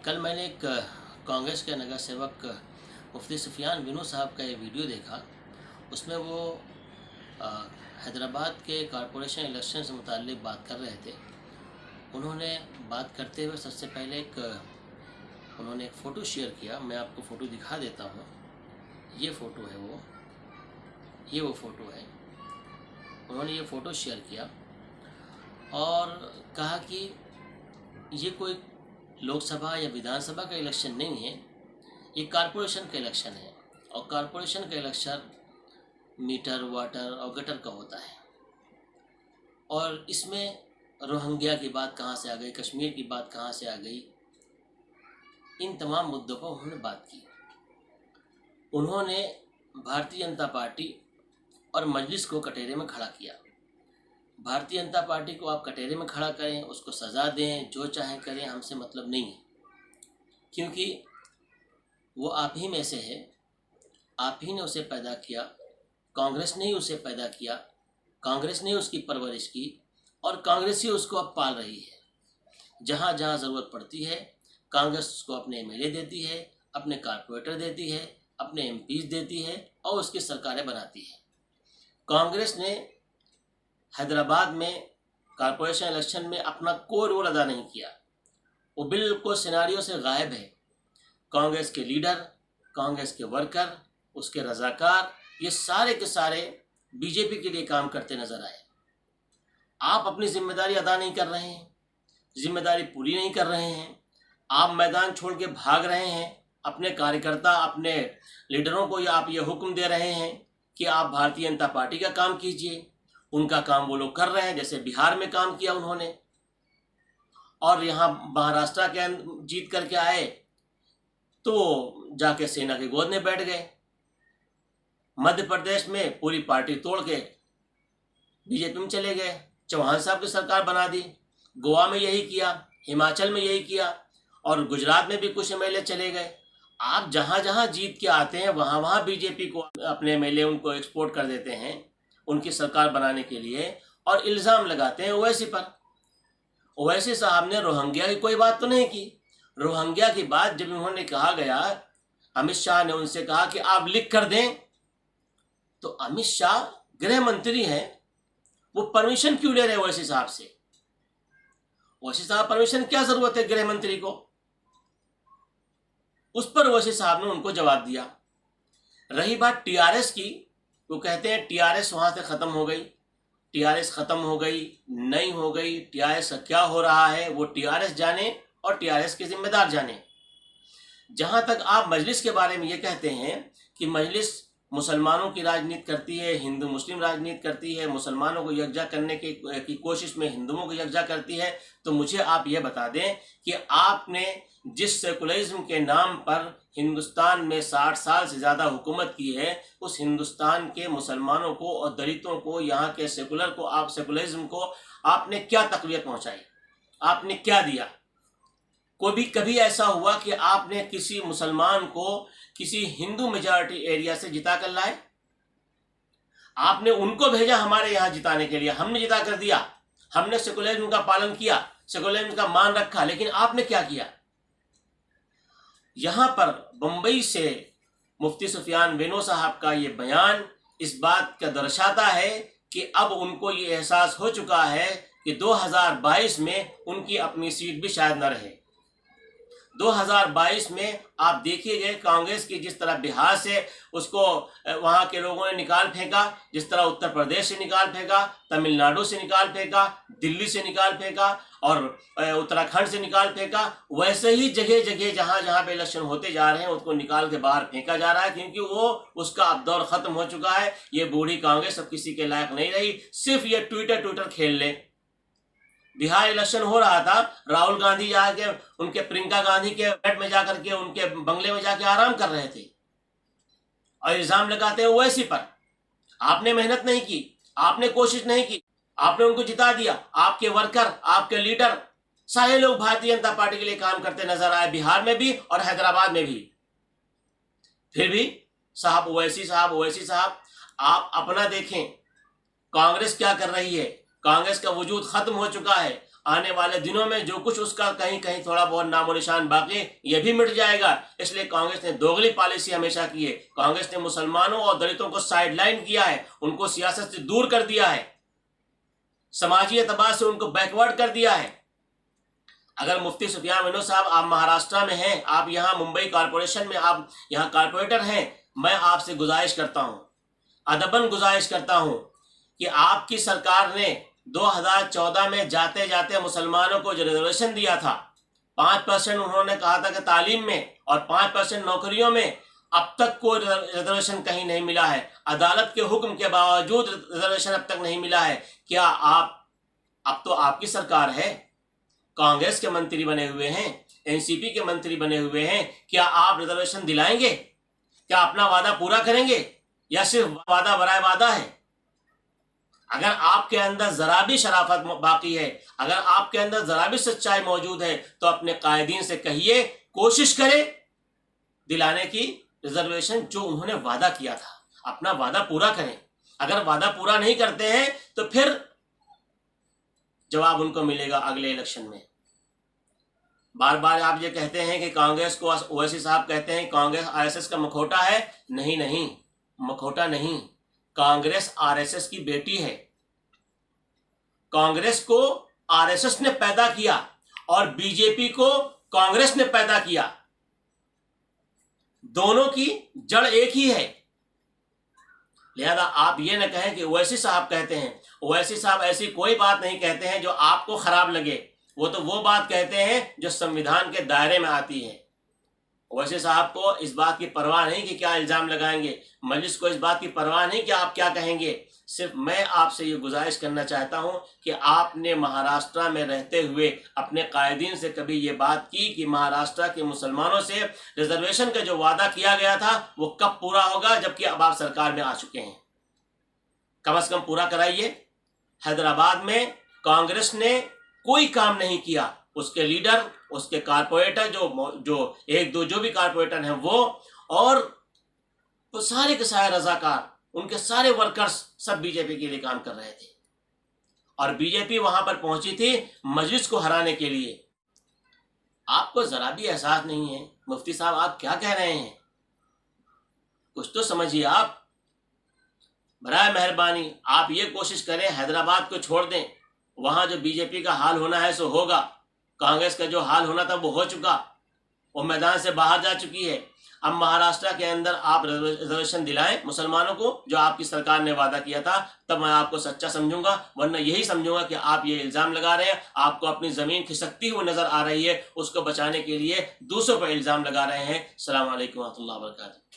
कल मैंने एक कांग्रेस के नगर सेवक मुफ्ती सुफियान विनू साहब का ये वीडियो देखा। उसमें वो अ, हैदराबाद के कॉरपोरेशन इलेक्शन से मुताल्लिक बात कर रहे थे। उन्होंने बात करते हुए सबसे पहले उन्होंने एक फ़ोटो शेयर किया। मैं आपको फ़ोटो दिखा देता हूँ। ये फ़ोटो है ये वो फ़ोटो है। उन्होंने ये फ़ोटो शेयर किया और कहा कि ये कोई लोकसभा या विधानसभा का इलेक्शन नहीं है, ये कॉरपोरेशन का इलेक्शन है। और कॉरपोरेशन का इलेक्शन मीटर, वाटर और गटर का होता है। और इसमें रोहिंग्या की बात कहाँ से आ गई, कश्मीर की बात कहाँ से आ गई, इन तमाम मुद्दों पर उन्होंने बात की। उन्होंने भारतीय जनता पार्टी और मजलिस को कटघरे में खड़ा किया। भारतीय जनता पार्टी को आप कटघरे में खड़ा करें, उसको सज़ा दें, जो चाहें करें, हमसे मतलब नहीं है, क्योंकि वो आप ही में से है। आप ही ने उसे पैदा किया, कांग्रेस ने ही उसे पैदा किया, कांग्रेस ने उसकी परवरिश की और कांग्रेस ही उसको अब पाल रही है। जहाँ जहाँ ज़रूरत पड़ती है कांग्रेस उसको अपने एमएलए देती है, अपने कारपोरेटर देती है, अपने एमपीज देती है और उसकी सरकारें बनाती है। कांग्रेस ने हैदराबाद में कॉरपोरेशन इलेक्शन में अपना कोई रोल अदा नहीं किया। वो बिल्कुल सिनारियों से गायब है। कांग्रेस के लीडर, कांग्रेस के वर्कर, उसके रजाकार, ये सारे के सारे बीजेपी के लिए काम करते नजर आए। आप अपनी जिम्मेदारी अदा नहीं कर रहे हैं, जिम्मेदारी पूरी नहीं कर रहे हैं। आप मैदान छोड़ के भाग रहे हैं। अपने कार्यकर्ता, अपने लीडरों को आप ये हुक्म दे रहे हैं कि आप भारतीय जनता पार्टी का काम कीजिए। उनका काम वो लोग कर रहे हैं, जैसे बिहार में काम किया उन्होंने, और यहाँ महाराष्ट्र के जीत करके आए तो जाके सेना की गोद में बैठ गए। मध्य प्रदेश में पूरी पार्टी तोड़ के बीजेपी में चले गए, चौहान साहब की सरकार बना दी। गोवा में यही किया, हिमाचल में यही किया और गुजरात में भी कुछ एमएलए चले गए। आप जहाँ जहाँ जीत के आते हैं वहाँ वहाँ बीजेपी को अपने एमएलए उनको एक्सपोर्ट कर देते हैं उनकी सरकार बनाने के लिए और इल्ज़ाम लगाते हैं ओवैसी पर। ओवैसी साहब ने रोहिंग्या की कोई बात तो नहीं की। रोहिंग्या की बात जब उन्होंने कहा गया, अमित शाह ने उनसे कहा कि आप लिख कर दें, तो अमित शाह गृह मंत्री हैं, वो परमिशन क्यों ले रहे हैं ओवैसी साहब से? ओवैसी साहब परमिशन क्या जरूरत है गृह मंत्री को? उस पर ओवैसी साहब ने उनको जवाब दिया। रही बात टीआरएस की, वो कहते हैं टीआरएस वहां से खत्म हो गई। टीआरएस खत्म हो गई, नहीं हो गई, टीआरएस का क्या हो रहा है वो टीआरएस जाने और टीआरएस के जिम्मेदार जाने। जहां तक आप मजलिस के बारे में ये कहते हैं कि मजलिस मुसलमानों की राजनीति करती है, हिंदू मुस्लिम राजनीति करती है, मुसलमानों को यकजा करने की कोशिश में हिंदुओं को यकजा करती है, तो मुझे आप ये बता दें कि आपने जिस सेकुलरिज्म के नाम पर हिंदुस्तान में 60 साल से ज़्यादा हुकूमत की है, उस हिंदुस्तान के मुसलमानों को और दलितों को, यहाँ के सेकुलरिज्म को आपने क्या तकवीत पहुँचाई? आपने क्या दिया? कभी ऐसा हुआ कि आपने किसी मुसलमान को किसी हिंदू मेजॉरिटी एरिया से जिता कर लाए? आपने उनको भेजा हमारे यहाँ जिताने के लिए, हमने जिता कर दिया, हमने सेकुलरिज्म का पालन किया, सेकुलरिज्म का मान रखा, लेकिन आपने क्या किया? यहां पर बंबई से मुफ्ती सुफियान विनो साहब का ये बयान इस बात का दर्शाता है कि अब उनको ये एहसास हो चुका है कि 2022 में उनकी अपनी सीट भी शायद न रहे। 2022 में आप देखिए गए कांग्रेस की जिस तरह बिहार से उसको वहाँ के लोगों ने निकाल फेंका, जिस तरह उत्तर प्रदेश से निकाल फेंका, तमिलनाडु से निकाल फेंका, दिल्ली से निकाल फेंका और उत्तराखंड से निकाल फेंका, वैसे ही जगह जगह जहाँ जहाँ पे इलेक्शन होते जा रहे हैं उसको निकाल के बाहर फेंका जा रहा है, क्योंकि वो उसका अब दौर खत्म हो चुका है। ये बूढ़ी कांग्रेस अब किसी के लायक नहीं रही। सिर्फ ये ट्विटर खेल ले। बिहार इलेक्शन हो रहा था, राहुल गांधी जाके उनके प्रियंका गांधी के फ्लैट में जाकर के उनके बंगले में जाके आराम कर रहे थे और इल्जाम लगाते हैं ओवैसी पर। आपने मेहनत नहीं की, आपने कोशिश नहीं की, आपने उनको जिता दिया। आपके वर्कर, आपके लीडर सारे लोग भारतीय जनता पार्टी के लिए काम करते नजर आए, बिहार में भी और हैदराबाद में भी। फिर भी साहब ओवैसी साहब आप अपना देखें, कांग्रेस क्या कर रही है। कांग्रेस का वजूद खत्म हो चुका है। आने वाले दिनों में जो कुछ उसका कहीं कहीं थोड़ा बहुत नामो निशान बाकी ये भी मिट जाएगा। इसलिए कांग्रेस ने दोगली पॉलिसी हमेशा की है। कांग्रेस ने मुसलमानों और दलितों को साइडलाइन किया है, उनको सियासत से दूर कर दिया है, समाजी एतबार से उनको बैकवर्ड कर दिया है। अगर मुफ्ती सुफियान विनोद साहब आप महाराष्ट्र में हैं, आप यहाँ मुंबई कॉरपोरेशन में आप यहाँ कारपोरेटर हैं, मैं आपसे गुजारिश करता हूँ, अदबन गुजारिश करता हूँ कि आपकी सरकार ने 2014 में जाते जाते मुसलमानों को जो रिजर्वेशन दिया था 5% उन्होंने कहा था कि तालीम में और 5% नौकरियों में, अब तक कोई रिजर्वेशन कहीं नहीं मिला है। अदालत के हुक्म के बावजूद रिजर्वेशन अब तक नहीं मिला है। क्या आप, अब तो आपकी सरकार है, कांग्रेस के मंत्री बने हुए हैं, एनसीपी के मंत्री बने हुए हैं, क्या आप रिजर्वेशन दिलाएंगे? क्या अपना वादा पूरा करेंगे या सिर्फ वादा बराए वादा है? अगर आपके अंदर जरा भी शराफत बाकी है, अगर आपके अंदर जरा भी सच्चाई मौजूद है, तो अपने कायदीन से कहिए, कोशिश करें दिलाने की रिजर्वेशन जो उन्होंने वादा किया था। अपना वादा पूरा करें। अगर वादा पूरा नहीं करते हैं तो फिर जवाब उनको मिलेगा अगले इलेक्शन में। बार बार आप ये कहते हैं कि कांग्रेस को, ओवैसी साहब कहते हैं कांग्रेस आरएसएस का मखौटा है। नहीं नहीं, मखौटा नहीं, कांग्रेस आरएसएस की बेटी है। कांग्रेस को आरएसएस ने पैदा किया और बीजेपी को कांग्रेस ने पैदा किया। दोनों की जड़ एक ही है। लिहाजा आप ये न कहें कि ओवैसी साहब कहते हैं। ओवैसी साहब ऐसी कोई बात नहीं कहते हैं जो आपको खराब लगे। वो तो वो बात कहते हैं जो संविधान के दायरे में आती है। ओवैसी साहब को इस बात की परवाह नहीं कि क्या इल्जाम लगाएंगे, मजलिस को इस बात की परवाह नहीं कि आप क्या कहेंगे। सिर्फ मैं आपसे ये गुजारिश करना चाहता हूं कि आपने महाराष्ट्र में रहते हुए अपने कायदीन से कभी ये बात की कि महाराष्ट्र के मुसलमानों से रिजर्वेशन का जो वादा किया गया था वो कब पूरा होगा, जबकि अब आप सरकार में आ चुके हैं। कम से कम पूरा कराइए। हैदराबाद में कांग्रेस ने कोई काम नहीं किया। उसके लीडर, उसके कारपोरेटर, जो एक दो जो भी कारपोरेटर हैं वो, और वो सारे के सारे रजाकार, उनके सारे वर्कर्स सब बीजेपी के लिए काम कर रहे थे। और बीजेपी वहां पर पहुंची थी मजलिस को हराने के लिए। आपको जरा भी एहसास नहीं है। मुफ्ती साहब आप क्या कह रहे हैं? कुछ तो समझिए आप। बराए मेहरबानी आप ये कोशिश करें, हैदराबाद को छोड़ दें। वहां जो बीजेपी का हाल होना है सो होगा। कांग्रेस का जो हाल होना था वो हो चुका, वो मैदान से बाहर जा चुकी है। अब महाराष्ट्र के अंदर आप रिजर्वेशन दिलाएं मुसलमानों को, जो आपकी सरकार ने वादा किया था, तब मैं आपको सच्चा समझूंगा। वरना यही समझूंगा कि आप ये इल्जाम लगा रहे हैं, आपको अपनी जमीन खिसकती हुई नजर आ रही है, उसको बचाने के लिए दूसरों पर इल्जाम लगा रहे हैं। अस्सलाम वालेकुम व रहमतुल्लाहि व बरकातहू।